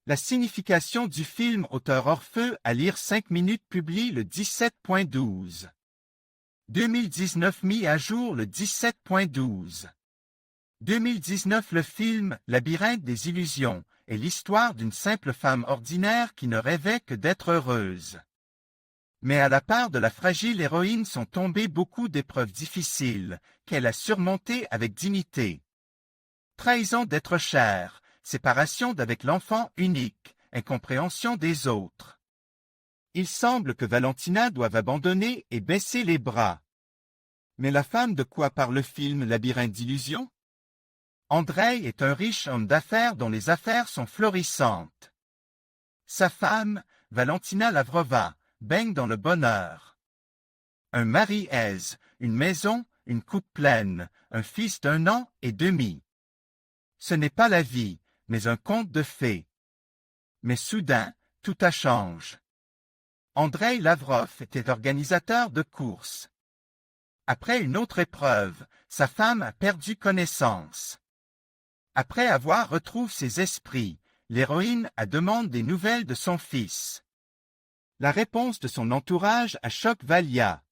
La signification du film Auteur Orfeu à lire 5 minutes publie le 17.12. 2019 mis à jour le 17.12. 2019 Le film Labyrinthe des illusions est l'histoire d'une simple femme ordinaire qui ne rêvait que d'être heureuse. Mais à la part de la fragile héroïne sont tombées beaucoup d'épreuves difficiles, qu'elle a surmontées avec dignité. Trahison d'être chère, séparation d'avec l'enfant unique, incompréhension des autres. Il semble que Valentina doive abandonner et baisser les bras. Mais la femme de quoi parle le film Labyrinthe d'illusions? Andreï est un riche homme d'affaires dont les affaires sont florissantes. Sa femme, Valentina Lavrova, baigne dans le bonheur. Un mari aise, une maison, une coupe pleine, un fils d'1 an et demi. Ce n'est pas la vie, mais un conte de fées. Mais soudain, tout a changé. Andreï Lavrov était organisateur de courses. Après une autre épreuve, sa femme a perdu connaissance. Après avoir retrouvé ses esprits, l'héroïne a demandé des nouvelles de son fils. La réponse de son entourage a choqué Valia.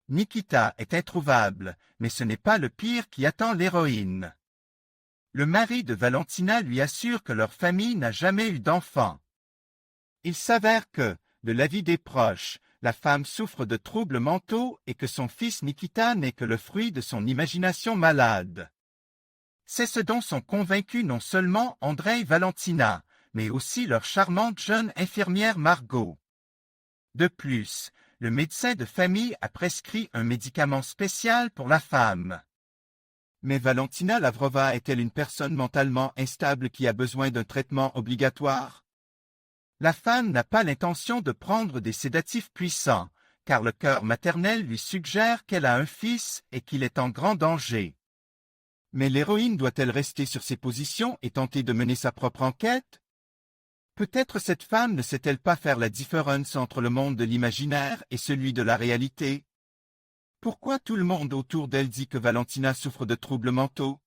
Nikita est introuvable, mais ce n'est pas le pire qui attend l'héroïne. Le mari de Valentina lui assure que leur famille n'a jamais eu d'enfant. Il s'avère que, de l'avis des proches, la femme souffre de troubles mentaux et que son fils Nikita n'est que le fruit de son imagination malade. C'est ce dont sont convaincus non seulement Andreï et Valentina, mais aussi leur charmante jeune infirmière Margot. De plus, le médecin de famille a prescrit un médicament spécial pour la femme. Mais Valentina Lavrova est-elle une personne mentalement instable qui a besoin d'un traitement obligatoire? La femme n'a pas l'intention de prendre des sédatifs puissants, car le cœur maternel lui suggère qu'elle a un fils et qu'il est en grand danger. Mais l'héroïne doit-elle rester sur ses positions et tenter de mener sa propre enquête? Peut-être cette femme ne sait-elle pas faire la différence entre le monde de l'imaginaire et celui de la réalité? Pourquoi tout le monde autour d'elle dit que Valentina souffre de troubles mentaux?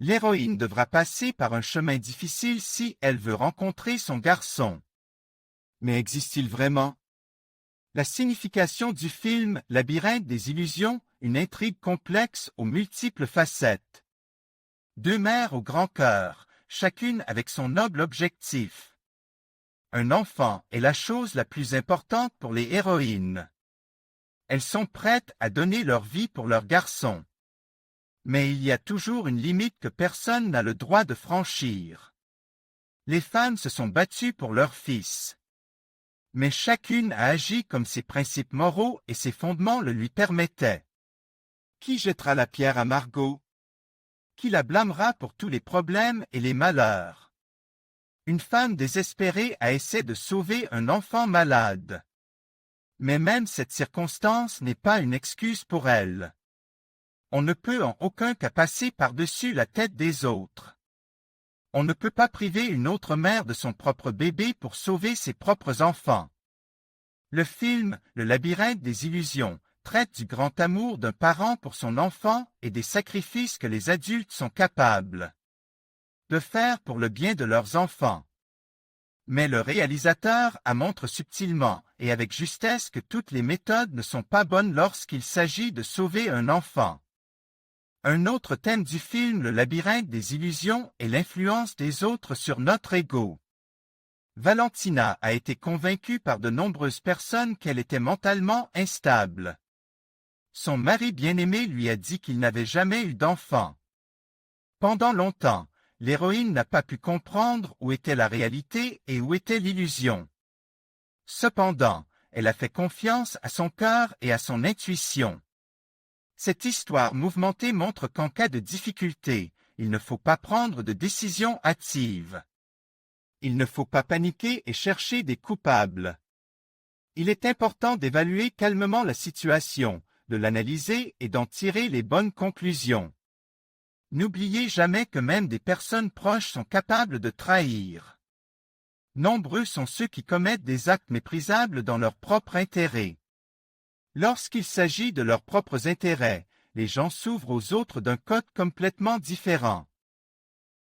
L'héroïne devra passer par un chemin difficile si elle veut rencontrer son garçon. Mais existe-t-il vraiment? La signification du film Labyrinthe des illusions, une intrigue complexe aux multiples facettes. 2 mères au grand cœur, chacune avec son noble objectif. Un enfant est la chose la plus importante pour les héroïnes. Elles sont prêtes à donner leur vie pour leur garçon. Mais il y a toujours une limite que personne n'a le droit de franchir. Les femmes se sont battues pour leur fils. Mais chacune a agi comme ses principes moraux et ses fondements le lui permettaient. Qui jettera la pierre à Margot? Qui la blâmera pour tous les problèmes et les malheurs? Une femme désespérée a essayé de sauver un enfant malade. Mais même cette circonstance n'est pas une excuse pour elle. On ne peut en aucun cas passer par-dessus la tête des autres. On ne peut pas priver une autre mère de son propre bébé pour sauver ses propres enfants. Le film « Le labyrinthe des illusions » traite du grand amour d'un parent pour son enfant et des sacrifices que les adultes sont capables de faire pour le bien de leurs enfants. Mais le réalisateur montre subtilement et avec justesse que toutes les méthodes ne sont pas bonnes lorsqu'il s'agit de sauver un enfant. Un autre thème du film Le labyrinthe des illusions est l'influence des autres sur notre ego. Valentina a été convaincue par de nombreuses personnes qu'elle était mentalement instable. Son mari bien-aimé lui a dit qu'il n'avait jamais eu d'enfant. Pendant longtemps, l'héroïne n'a pas pu comprendre où était la réalité et où était l'illusion. Cependant, elle a fait confiance à son cœur et à son intuition. Cette histoire mouvementée montre qu'en cas de difficulté, il ne faut pas prendre de décision hâtive. Il ne faut pas paniquer et chercher des coupables. Il est important d'évaluer calmement la situation, de l'analyser et d'en tirer les bonnes conclusions. N'oubliez jamais que même des personnes proches sont capables de trahir. Nombreux sont ceux qui commettent des actes méprisables dans leur propre intérêt. Lorsqu'il s'agit de leurs propres intérêts, les gens s'ouvrent aux autres d'un code complètement différent.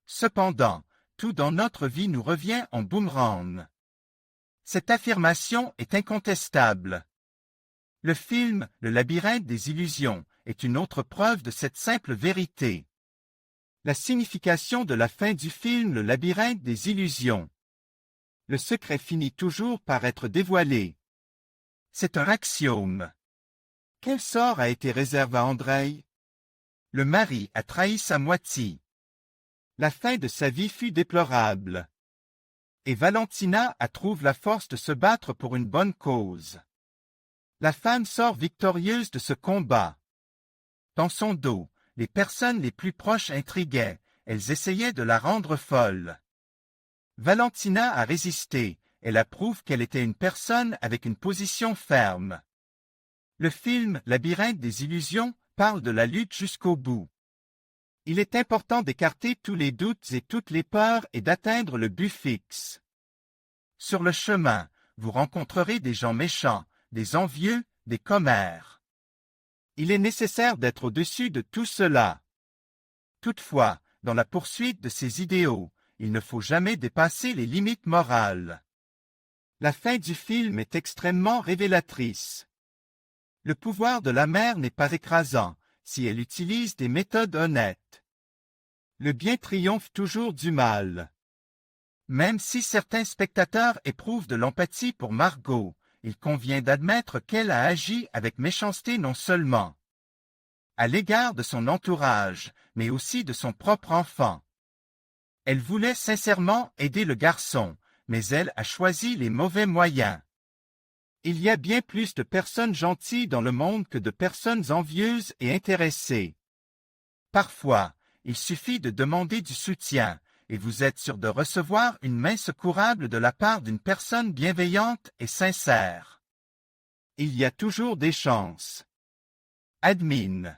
Cependant, tout dans notre vie nous revient en boomerang. Cette affirmation est incontestable. Le film « Le labyrinthe des illusions » est une autre preuve de cette simple vérité. La signification de la fin du film « Le labyrinthe des illusions ». Le secret finit toujours par être dévoilé. C'est un axiome. Quel sort a été réservé à Andreï? Le mari a trahi sa moitié. La fin de sa vie fut déplorable. Et Valentina trouve la force de se battre pour une bonne cause. La femme sort victorieuse de ce combat. Dans son dos, les personnes les plus proches intriguaient, elles essayaient de la rendre folle. Valentina a résisté, elle approuve qu'elle était une personne avec une position ferme. Le film « Labyrinthe des illusions » parle de la lutte jusqu'au bout. Il est important d'écarter tous les doutes et toutes les peurs et d'atteindre le but fixe. Sur le chemin, vous rencontrerez des gens méchants, des envieux, des commères. Il est nécessaire d'être au-dessus de tout cela. Toutefois, dans la poursuite de ces idéaux, il ne faut jamais dépasser les limites morales. La fin du film est extrêmement révélatrice. Le pouvoir de la mère n'est pas écrasant, si elle utilise des méthodes honnêtes. Le bien triomphe toujours du mal. Même si certains spectateurs éprouvent de l'empathie pour Margot, il convient d'admettre qu'elle a agi avec méchanceté non seulement à l'égard de son entourage, mais aussi de son propre enfant. Elle voulait sincèrement aider le garçon, mais elle a choisi les mauvais moyens. Il y a bien plus de personnes gentilles dans le monde que de personnes envieuses et intéressées. Parfois, il suffit de demander du soutien, et vous êtes sûr de recevoir une main secourable de la part d'une personne bienveillante et sincère. Il y a toujours des chances. Admin.